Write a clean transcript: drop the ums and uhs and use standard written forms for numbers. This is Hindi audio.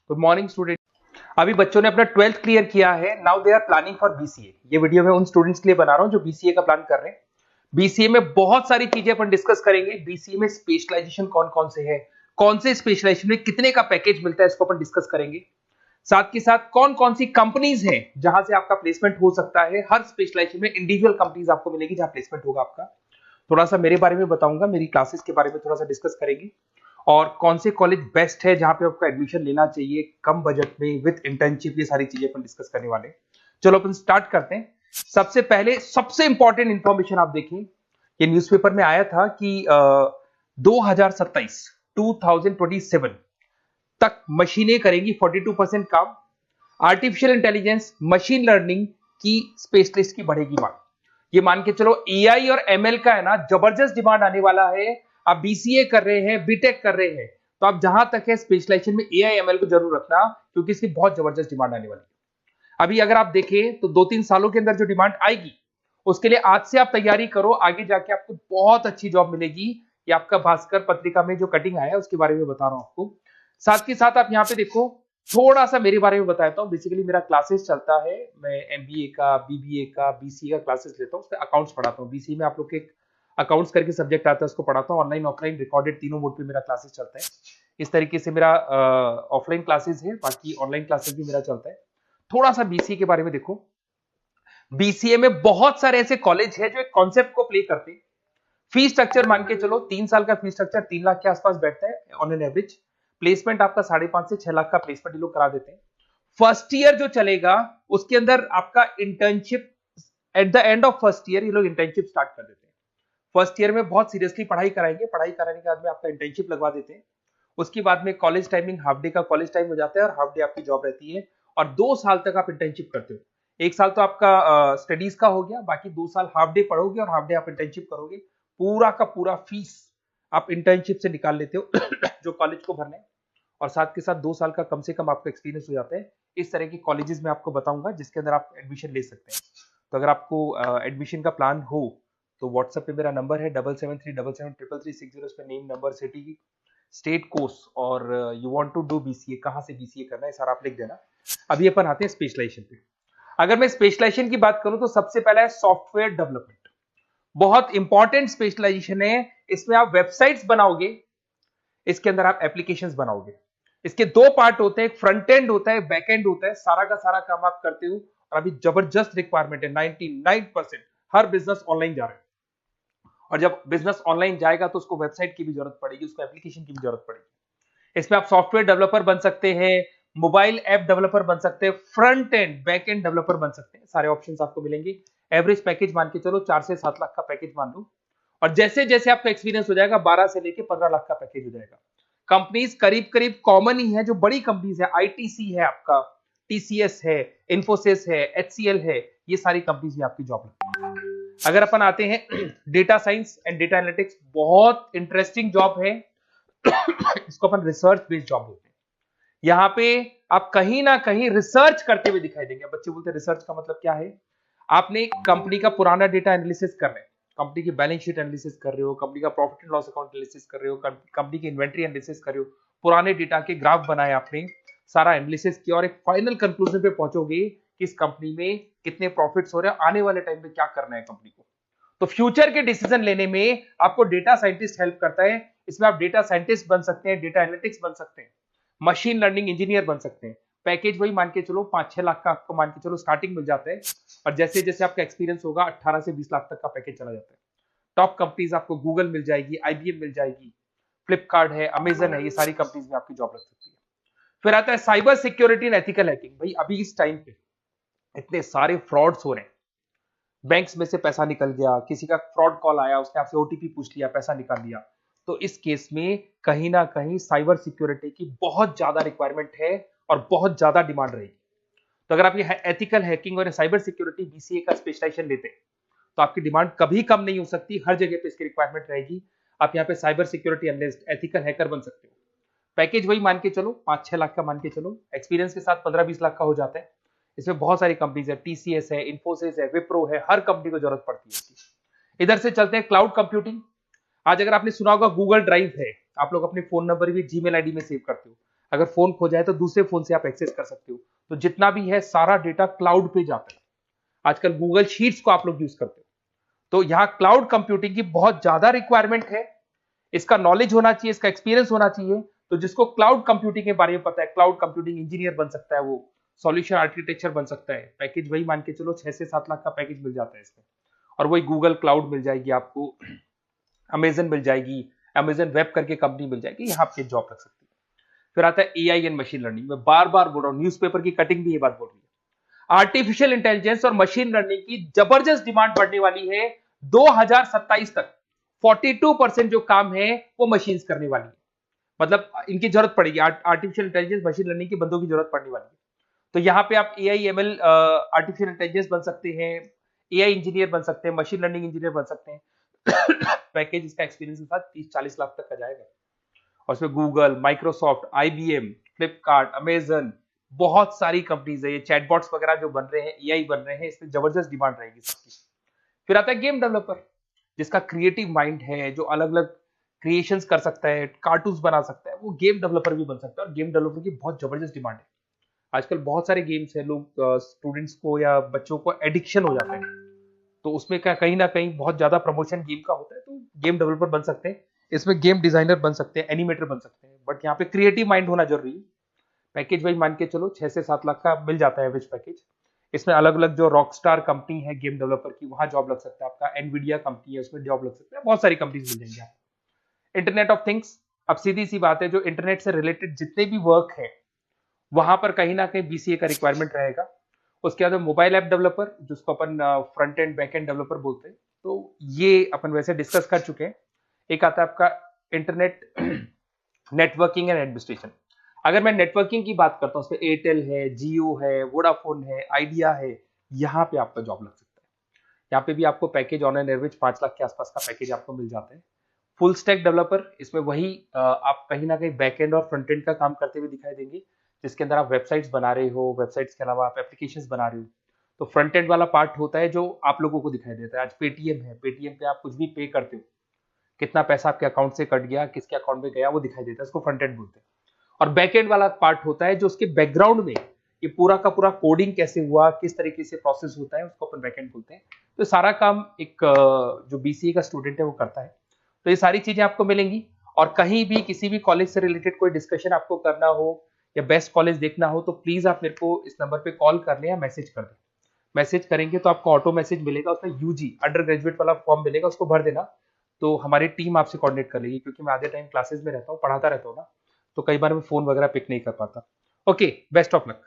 Good morning student. अभी बच्चों ने अपना 12th क्लियर किया है, now they are planning for BCA. ये वीडियो मैं उन स्टूडेंट्स के लिए बना रहा हूं जो बीसीए का प्लान कर रहे हैं। बीसीए में बहुत सारी चीजें अपन डिस्कस करेंगे। बीसीए में स्पेशलाइजेशन कौन कौन से है, कौन से स्पेशलाइजेशन में कितने का पैकेज मिलता है, इसको अपन डिस्कस करेंगे। साथ के साथ कौन कौन सी कंपनीज हैं जहां से आपका प्लेसमेंट हो सकता है। हर स्पेशलाइजेशन में इंडिविजुअल कंपनीज आपको मिलेगी जहां प्लेसमेंट होगा आपका। थोड़ा सा मेरे बारे में बताऊंगा, मेरी क्लासेस के बारे में थोड़ा सा डिस्कस करेंगे और कौन से कॉलेज बेस्ट है जहां पे आपको एडमिशन लेना चाहिए कम बजट में विद इंटर्नशिप। ये सारी चीजें अपन डिस्कस करने वाले हैं। चलो अपन स्टार्ट करते हैं। सबसे पहले सबसे इंपॉर्टेंट इंफॉर्मेशन आप देखें, ये न्यूज़पेपर में आया था कि 2027 तक मशीनें करेंगी 42% काम। आर्टिफिशियल इंटेलिजेंस, मशीन लर्निंग की स्पेशलिस्ट की बढ़ेगी मांग। ये मान के चलो एआई और एमएल का है ना जबरदस्त डिमांड आने वाला है। आप बीसीए कर रहे हैं, बीटेक कर रहे हैं, तो आप जहां तक है स्पेशलाइजेशन में एआई एमएल को जरूर रखना, क्योंकि इसकी बहुत जबरदस्त डिमांड आने वाली है। अभी अगर आप देखें तो 2-3 सालों के अंदर जो डिमांड आएगी उसके लिए आज से आप तैयारी करो, आगे जाके आपको बहुत अच्छी जॉब मिलेगी। ये आपका भास्कर पत्रिका में जो कटिंग आया है उसके बारे में बता रहा हूं आपको। साथ के साथ आप यहाँ पे देखो, थोड़ा सा मेरे बारे में बताता हूँ। बेसिकली मेरा क्लासेस चलता है, मैं एमबीए का, बीबीए का, बीसीए का क्लासेस लेता हूँ, उसमें अकाउंट्स पढ़ाता हूँ। बीसीए में आप लोग के अकाउंट्स करके सब्जेक्ट आता है, उसको पढ़ाता हूँ। ऑनलाइन ऑफलाइन रिकॉर्डेड तीनों मोड पे मेरा क्लासेस चलता है। इस तरीके से मेरा ऑफलाइन क्लासेस है, बाकी ऑनलाइन क्लासेस भी मेरा चलता है। थोड़ा सा बीसीए के बारे में देखो। बीसीए में बहुत सारे ऐसे कॉलेज है जो एक कॉन्सेप्ट को प्ले करते हैं। फी स्ट्रक्चर मान के चलो 3 साल का फी स्ट्रक्चर 3 लाख के आसपास बैठता है ऑन एन एवरेज। प्लेसमेंट आपका 5.5 से 6 लाख का प्लेसमेंट ये लोग करा देते हैं। फर्स्ट ईयर जो चलेगा उसके अंदर आपका internship, at the end of first year ये लोग इंटर्नशिप स्टार्ट कर देते हैं। फर्स्ट ईयर में बहुत सीरियसली पढ़ाई कराएंगे, पढ़ाई कराने के बाद में आपका इंटर्नशिप लगवा देते हैं। उसके बाद में कॉलेज टाइमिंग हाफ डे का कॉलेज टाइम हो जाता है और हाफ डे आपकी जॉब रहती है। और 2 साल तक आप इंटर्नशिप करते हो। 1 साल तो आपका स्टडीज का हो गया, बाकी 2 साल हाफ डे पढ़ोगे और हाफ डे आप इंटर्नशिप करोगे। पूरा का पूरा फीस आप इंटर्नशिप से निकाल लेते हो जो कॉलेज को भरना है। और साथ के साथ 2 साल का कम से कम आपका एक्सपीरियंस हो जाता है। इस तरह के कॉलेजेस में आपको बताऊंगा जिसके अंदर आप एडमिशन ले सकते हैं। तो अगर आपको एडमिशन का प्लान हो तो व्हाट्सएप पे मेरा नंबर है 7737733360। इस पे name, number, city, state, course और you want to do BCA, कहां से बीसीए करना है सारा आप लिख देना। अभी अपन आते हैं स्पेशलाइजेशन पे। अगर मैं स्पेशलाइजेशन की बात करूं तो सबसे पहला है सॉफ्टवेयर डेवलपमेंट। बहुत इंपॉर्टेंट स्पेशलाइजेशन है। इसमें आप वेबसाइट्स बनाओगे, इसके अंदर आप एप्लीकेशंस बनाओगे। इसके 2 पार्ट होते हैं, एक फ्रंट एंड होता है, बैक एंड होता है। सारा का सारा काम आप करते हो और अभी जबरदस्त रिक्वायरमेंट है। 99% हर बिजनेस ऑनलाइन जा रहा है और जब बिजनेस ऑनलाइन जाएगा तो उसको वेबसाइट की भी जरूरत पड़ेगी, उसको एप्लीकेशन की भी जरूरत पड़ेगी। इसमें आप सॉफ्टवेयर डेवलपर बन सकते हैं, मोबाइल ऐप डेवलपर बन सकते हैं, front end back end developer बन सकते हैं। सारे ऑप्शंस आपको मिलेंगे। एवरेज पैकेज मान के चलो 4 से 7 लाख का पैकेज मान लो। और जैसे जैसे आपका एक्सपीरियंस हो जाएगा 12 से लेके 15 लाख का पैकेज हो जाएगा। कंपनीज करीब करीब कॉमन ही है, जो बड़ी कंपनीज है, आईटीसी है आपका, टीसीएस है, इन्फोसिस है, एचसीएल है, ये सारी कंपनीज में आपकी जॉब लगती है। अगर अपन आते हैं data science and data analytics, बहुत इंटरेस्टिंग जॉब है। इसको अपन रिसर्च बेस्ड जॉब बोलते हैं। यहाँ पे आप कहीं ना कहीं रिसर्च करते हुए दिखाई देंगे। बच्चे बोलते हैं रिसर्च का मतलब क्या है। आपने कंपनी का पुराना डेटा एनालिसिस कर रहे हैं, कंपनी की बैलेंस शीट एनालिसिस कर रहे हो, कंपनी का profit and loss account analysis कर रहे हो, कंपनी की इन्वेंट्री एनालिसिस कर रहे हो, पुराने डेटा के ग्राफ बनाए आपने, सारा एनालिसिस किया और एक फाइनल कंक्लूजन पे पहुंचोगे कि इस कंपनी में कितने प्रॉफिट्स हो रहे हैं, आने वाले टाइम पे क्या करना है कंपनी को। तो फ्यूचर के डिसीजन लेने में आपको डेटा साइंटिस्ट हेल्प करता है। इसमें आप डेटा साइंटिस्ट बन सकते हैं, डेटा एनालिटिक्स बन सकते हैं, मशीन लर्निंग इंजीनियर बन सकते हैं। पैकेज वही मान के चलो 5-6 लाख का आपको मान के चलो स्टार्टिंग मिल जाता है। और जैसे जैसे आपका एक्सपीरियंस होगा 18 से 20 लाख तक का पैकेज चला जाता है। टॉप कंपनीज आपको गूगल मिल जाएगी, आईबीएम मिल जाएगी, फ्लिपकार्ट है, अमेजन है, ये सारी कंपनीज में आपकी जॉब लग सकती है। फिर आता है cyber security and ethical hacking. भाई अभी इस टाइम पे इतने सारे फ्रॉड्स हो रहे हैं। बैंक्स में से पैसा निकल गया, किसी का फ्रॉड कॉल आया, उसने आपसे ओटीपी पूछ लिया, पैसा निकाल लिया। तो इस केस में कहीं ना कहीं साइबर सिक्योरिटी की बहुत ज्यादा रिक्वायरमेंट है और बहुत ज्यादा डिमांड रहेगी। तो अगर आप ये एथिकल हैकिंग और साइबर सिक्योरिटी बीसीए का स्पेशलाइजेशन लेते हैं तो आपकी डिमांड कभी कम नहीं हो सकती, हर जगह पे इसकी रिक्वायरमेंट रहेगी। आप यहाँ पे cyber security analyst, ethical hacker बन सकते हो। पैकेज वही मान के चलो 5-6 लाख का मान के चलो, एक्सपीरियंस के साथ 15-20 लाख का हो जाता है। इसमें बहुत सारी कंपनीज है, टीसीएस है, इन्फोसिस है, विप्रो है, हर कंपनी को जरूरत पड़ती है इसकी। इधर से चलते हैं क्लाउड कंप्यूटिंग। आज अगर आपने सुना होगा गूगल ड्राइव है, आप लोग अपने फोन नंबर भी जीमेल आईडी में सेव करते हो। अगर फोन खो जाए तो दूसरे फोन से आप एक्सेस कर सकते हो। तो जितना भी है सारा डेटा क्लाउड पे जाता है। आजकल गूगल शीट्स को आप लोग यूज करते हो, तो यहाँ क्लाउड कंप्यूटिंग की बहुत ज्यादा रिक्वायरमेंट है। इसका नॉलेज होना चाहिए, इसका एक्सपीरियंस होना चाहिए। तो जिसको क्लाउड कंप्यूटिंग के बारे में पता है, क्लाउड कंप्यूटिंग इंजीनियर बन सकता है, वो सॉल्यूशन आर्किटेक्चर बन सकता है। पैकेज वही मान के चलो 6 से 7 लाख का पैकेज मिल जाता है इसमें, और वही गूगल क्लाउड मिल जाएगी आपको, अमेजन मिल जाएगी, अमेजन वेब करके कंपनी मिल जाएगी, यहाँ पे जॉब लग सकती है। फिर आता है एआई एंड मशीन लर्निंग। मैं बार बार बोल रहा हूँ, न्यूज़पेपर की कटिंग भी ये बात बोल रही है। आर्टिफिशियल इंटेलिजेंस और मशीन लर्निंग की जबरदस्त डिमांड बढ़ने वाली है 2027 तक। 42% जो काम है वो मशीन्स करने वाली है, मतलब इनकी जरूरत पड़ेगी। आर्टिफिशियल इंटेलिजेंस मशीन लर्निंग की बंदों की जरूरत पड़ने वाली है। तो यहाँ पे आप एआई एमएल आर्टिफिशियल इंटेलिजेंस बन सकते हैं, एआई इंजीनियर बन सकते हैं, मशीन लर्निंग इंजीनियर बन सकते हैं। पैकेज इसका एक्सपीरियंस के साथ 30-40 लाख तक का जाएगा। और उसमें Google, Microsoft, IBM, Flipkart, Amazon, बहुत सारी कंपनीज है। ये चैटबॉट्स वगैरह जो बन रहे हैं, एआई बन रहे हैं, इसमें जबरदस्त डिमांड रहेगी सबकी। फिर आता है गेम डेवलपर, जिसका क्रिएटिव माइंड है, जो अलग अलग क्रिएशंस कर सकता है, कार्टून्स बना सकता है, वो गेम डेवलपर भी बन सकता है। और गेम डेवलपर की बहुत जबरदस्त डिमांड है। आजकल बहुत सारे गेम्स है, लोग स्टूडेंट्स को या बच्चों को एडिक्शन हो जाता है, तो उसमें क्या कहीं ना कहीं बहुत ज्यादा प्रमोशन गेम का होता है। तो गेम डेवलपर बन सकते हैं, इसमें गेम डिजाइनर बन सकते हैं, एनिमेटर बन सकते हैं, बट यहाँ पे क्रिएटिव माइंड होना जरूरी है। पैकेज वही मान के चलो 6 से 7 लाख का मिल जाता है एवरेज पैकेज। इसमें अलग अलग जो रॉकस्टार कंपनी है गेम डेवलपर की, वहां जॉब लग सकता है आपका। एनवीडिया कंपनी है, उसमें जॉब लग सकता है। बहुत सारी कंपनीज मिल जाएंगी आपको। इंटरनेट ऑफ थिंग्स, अब सीधी सी बात है, जो इंटरनेट से रिलेटेड जितने भी वर्क है वहां पर कहीं ना कहीं बीसीए का रिक्वायरमेंट रहेगा। उसके बाद मोबाइल ऐप डेवलपर, जिसको अपन front end back end developer बोलते हैं, तो ये अपन वैसे डिस्कस कर चुके हैं। एक आता है आपका इंटरनेट नेटवर्किंग एंड एडमिनिस्ट्रेशन। अगर मैं नेटवर्किंग की बात करता हूँ, उसमें एयरटेल है, जियो है, वोडाफोन है, आइडिया है, यहाँ पे आपका जॉब लग सकता है। यहाँ पे भी आपको package on an average 5 lakh के आसपास का पैकेज आपको मिल जाता है। फुल स्टैक डेवलपर, इसमें वही आप कहीं ना कहीं बैक एंड और फ्रंट एंड का काम करते हुए दिखाई देंगे, जिसके अंदर आप वेबसाइट्स बना रहे हो, वेबसाइट्स के अलावा आप एप्लीकेशंस बना रहे हो। तो फ्रंट एंड वाला पार्ट होता है जो आप लोगों को दिखाई देता है। आज पेटीएम है, पेटीएम पे आप कुछ भी पे करते हो, कितना पैसा आपके अकाउंट से कट गया, किसके अकाउंट में गया, वो दिखाई देता है, इसको फ्रंट एंड बोलते हैं। और बैक एंड वाला पार्ट होता है जो उसके बैकग्राउंड में ये पूरा का पूरा कोडिंग कैसे हुआ, किस तरीके से प्रोसेस होता है, उसको अपन बैक एंड बोलते हैं। तो सारा काम एक जो बीसीए का स्टूडेंट है वो करता है। तो ये सारी चीजें आपको मिलेंगी। और कहीं भी किसी भी कॉलेज से रिलेटेड कोई डिस्कशन आपको करना हो या बेस्ट कॉलेज देखना हो, तो प्लीज आप मेरे को इस नंबर पे कॉल कर लें या मैसेज कर दें। मैसेज करेंगे तो आपको ऑटो मैसेज मिलेगा, उसमें यूजी अंडर ग्रेजुएट वाला फॉर्म मिलेगा, उसको भर देना। तो हमारी टीम आपसे कोऑर्डिनेट कर लेगी, क्योंकि मैं आधे टाइम क्लासेस में रहता हूँ, पढ़ाता रहता हूँ ना, तो कई बार मैं फोन वगैरह पिक नहीं कर पाता। Okay, best of luck.